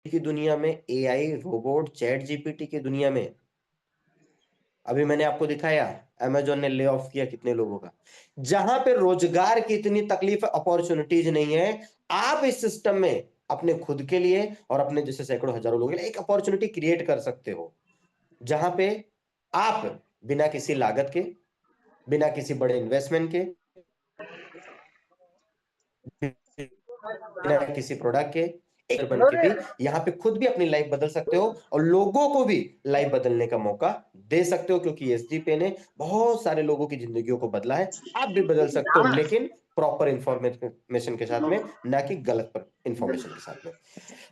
की दुनिया में, एआई, रोबोट, चैट जीपीटी की दुनिया में, अभी मैंने आपको दिखाया अमेजोन ने ले ऑफ किया कितने लोगों का। जहां पे रोजगार की इतनी तकलीफ है, अपॉर्चुनिटीज नहीं है, आप इस सिस्टम में अपने खुद के लिए और अपने जैसे सैकड़ों हजारों लोगों के लिए एक अपॉर्चुनिटी क्रिएट कर सकते हो, जहां पे आप बिना किसी लागत के, बिना किसी बड़े इन्वेस्टमेंट के, बिना किसी प्रोडक्ट के, एक बन के भी यहाँ पे खुद भी अपनी लाइफ बदल सकते हो और लोगों को भी लाइफ बदलने का मौका दे सकते हो, क्योंकि एसडी पे ने बहुत सारे लोगों की जिंदगियों को बदला है। आप भी बदल सकते हो, लेकिन प्रॉपर इंफॉर्मेशन के साथ में, ना कि गलत इंफॉर्मेशन के साथ में।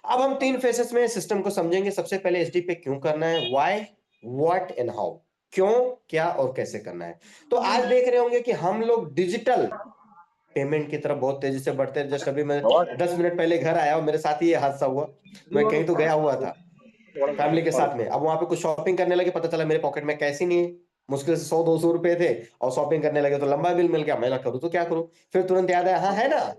अब हम 3 फेसेस में सिस्टम को समझेंगे। सबसे पहले एसडी पे क्यों करना है, व्हाई, व्हाट एंड हाउ, क्यों, क्या और कैसे करना है। तो आज देख रहे होंगे कि हम लोग डिजिटल पेमेंट की तरफ बहुत तेजी से बढ़ते हैं। जस्ट अभी मैं 10 मिनट पहले घर आया और मेरे साथ ही ये हादसा हुआ। मैं कहीं तो गया हुआ था फैमिली के साथ में, अब वहां पे कुछ शॉपिंग करने लगे, पता चला मेरे पॉकेट में कैश ही नहीं है। मुश्किल से 100-200 रुपए थे और शॉपिंग करने लगे तो लंबा बिल मिल गया। मैं करूँ तो क्या करूं, फिर तुरंत याद आया, हाँ है ना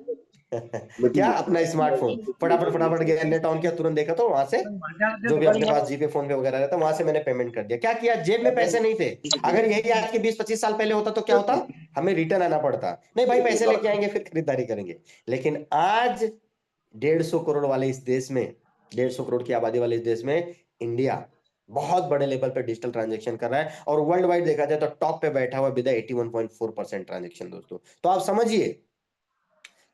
क्या, अपना स्मार्टफोन, फटाफट फटाफट गया, नेट ऑन किया, तुरंत देखा तो वहां से जो भी अपने पास जीपे फोन पे वगैरह रहता, वहां से मैंने पेमेंट कर दिया। क्या किया, जेब में पैसे नहीं थे। अगर यही आज के 20-25 साल पहले होता तो क्या होता, हमें रिटर्न आना पड़ता, नहीं भाई पैसे लेके आएंगे फिर खरीदारी करेंगे। लेकिन आज 150 करोड़ वाले इस देश में, 150 करोड़ की आबादी वाले इस देश में, इंडिया बहुत बड़े लेवल पर डिजिटल ट्रांजैक्शन कर रहा है और वर्ल्ड वाइड देखा जाए तो टॉप पे बैठा हुआ विद 81.4% ट्रांजैक्शन दोस्तों। तो आप समझिए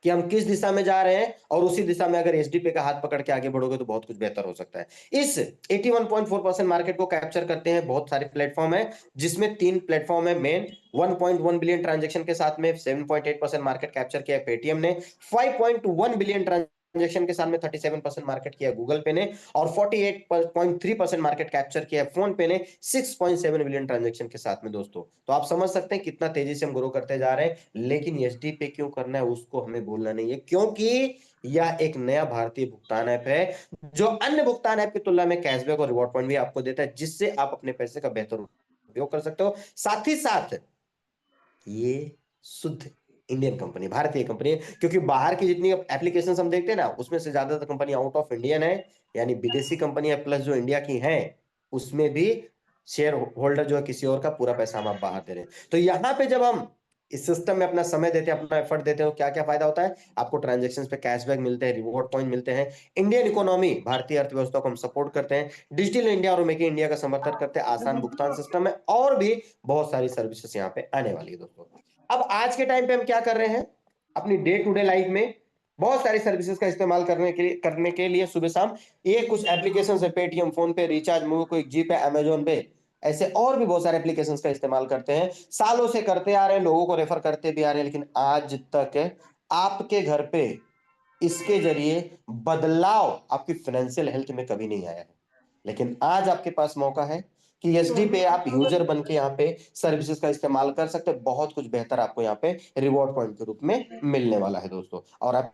कि हम किस दिशा में जा रहे हैं और उसी दिशा में अगर एसडीपी का हाथ पकड़ के आगे बढ़ोगे तो बहुत कुछ बेहतर हो सकता है। इस 81.4% मार्केट को कैप्चर करते हैं बहुत सारे प्लेटफॉर्म है, जिसमें 3 प्लेटफॉर्म है मेन। 1.1 बिलियन ट्रांजैक्शन के साथ में 7.8% मार्केट कैप्चर किया है पेटीएम ने। 5.1 बिलियन ट्रांजैक्शन के साथ में 37% मार्केट किया गूगल पे ने और 48.3% मार्केट कैप्चर किया फोन पे ने 6.7 बिलियन ट्रांजैक्शन के साथ में दोस्तों। तो आप समझ सकते हैं कितना तेजी से हम ग्रो करते जा रहे हैं। लेकिन एसडी पे क्यों करना है उसको हमें बोलना नहीं है, क्योंकि यह एक नया भारतीय भुगतान ऐप है जो अन्य भुगतान ऐप की तुलना में कैशबैक और रिवॉर्ड पॉइंट भी आपको देता है, जिससे आप अपने पैसे का बेहतर उपयोग कर सकते हो। साथ ही साथ ये शुद्ध इंडियन कंपनी, भारतीय कंपनी है, क्योंकि बाहर की जितनी एप्लीकेशन हम देखते हैं ना, उसमें से ज्यादातर कंपनी आउट ऑफ इंडियन है, यानी विदेशी कंपनी है, प्लस जो इंडिया की है उसमें भी शेयर होल्डर जो है किसी और का, पूरा पैसा हम आप बाहर दे रहे हैं। तो यहां पे जब हम इस सिस्टम में अपना समय देते हैं, अपना एफर्ट देते हैं, तो क्या क्या फायदा होता है, आपको ट्रांजेक्शन पे कैशबैक मिलते हैं, रिवॉर्ड पॉइंट मिलते हैं, इंडियन इकोनॉमी, भारतीय अर्थव्यवस्था को हम सपोर्ट करते हैं, डिजिटल इंडिया और मेक इन इंडिया का समर्थन करते हैं, आसान भुगतान सिस्टम है और भी बहुत सारी सर्विसेज यहाँ पे आने वाली है दोस्तों। अब आज के टाइम पे हम क्या कर रहे हैं, अपनी डे टू डे लाइफ में बहुत सारी सर्विसेज का इस्तेमाल करने के लिए सुबह शाम ये कुछ एप्लीकेशन है, पेटीएम, फोन पे, रिचार्ज, मोबीक्विक, जीपे, अमेजोन पे, ऐसे और भी बहुत सारे एप्लीकेशंस का इस्तेमाल करते हैं। सालों से करते आ रहे हैं, लोगों को रेफर करते भी आ रहे हैं, लेकिन आज तक आपके घर पे इसके जरिए बदलाव आपकी फाइनेंशियल हेल्थ में कभी नहीं आया है। लेकिन आज आपके पास मौका है कि एसडी पे आप यूजर बन के यहाँ पे सर्विसेज का इस्तेमाल कर सकते हैं। बहुत कुछ बेहतर आपको यहाँ पे रिवॉर्ड पॉइंट के रूप में मिलने वाला है दोस्तों। और आप